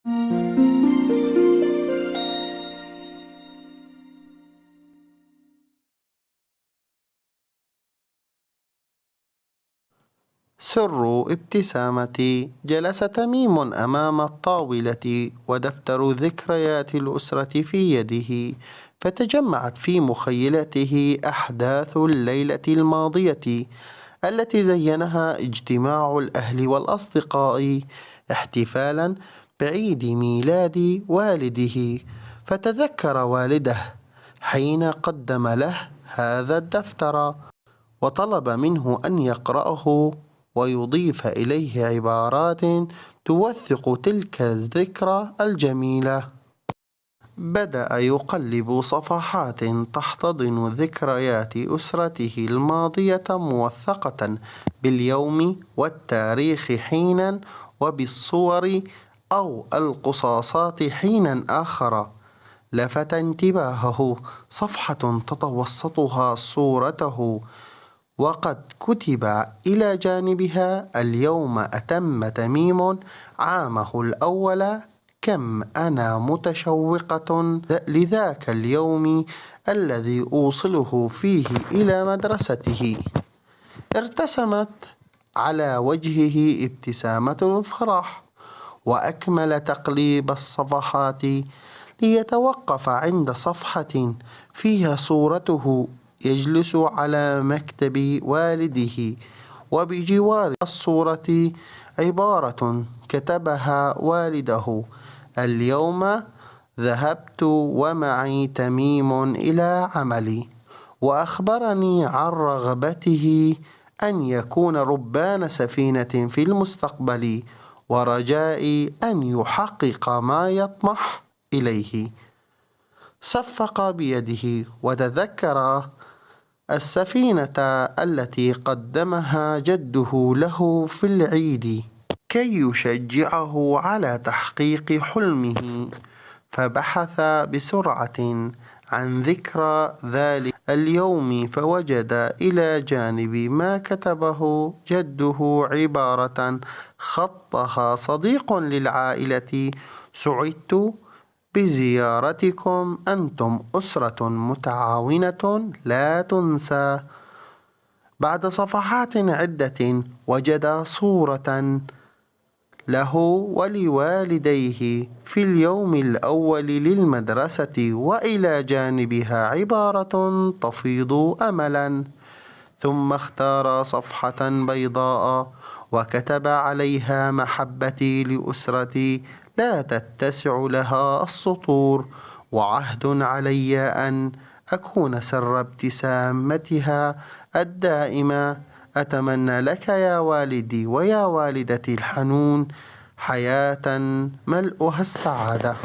سر ابتسامتي. جلس تميم أمام الطاولة ودفتر ذكريات الأسرة في يده، فتجمعت في مخيلته أحداث الليلة الماضية التي زينها اجتماع الأهل والأصدقاء احتفالا بعيد ميلاد والده. فتذكر والده حين قدم له هذا الدفتر وطلب منه أن يقرأه ويضيف إليه عبارات توثق تلك الذكرى الجميلة. بدأ يقلب صفحات تحتضن ذكريات أسرته الماضية موثقة باليوم والتاريخ حينا، وبالصور أو القصاصات حينا آخر. لفت انتباهه صفحة تتوسطها صورته وقد كتب إلى جانبها: اليوم أتم تميم عامه الأول، كم أنا متشوقة لذاك اليوم الذي أوصله فيه إلى مدرسته. ارتسمت على وجهه ابتسامة الفرح، وأكمل تقليب الصفحات ليتوقف عند صفحة فيها صورته يجلس على مكتب والده، وبجوار الصورة عبارة كتبها والده: اليوم ذهبت ومعي تميم إلى عملي، وأخبرني عن رغبته أن يكون ربان سفينة في المستقبل، ورجائي أن يحقق ما يطمح إليه. صفق بيده وتذكر السفينة التي قدمها جده له في العيد كي يشجعه على تحقيق حلمه، فبحث بسرعة عن ذكرى ذلك اليوم، فوجد إلى جانب ما كتبه جده عبارة خطها صديق للعائلة: سعدت بزيارتكم، أنتم أسرة متعاونة لا تنسى. بعد صفحات عدة وجد صورة له ولوالديه في اليوم الأول للمدرسة، وإلى جانبها عبارة تفيض أملا. ثم اختار صفحة بيضاء وكتب عليها: محبتي لأسرتي لا تتسع لها السطور، وعهد علي أن أكون سر ابتسامتها الدائمة. أتمنى لك يا والدي ويا والدتي الحنون حياة ملؤها السعادة.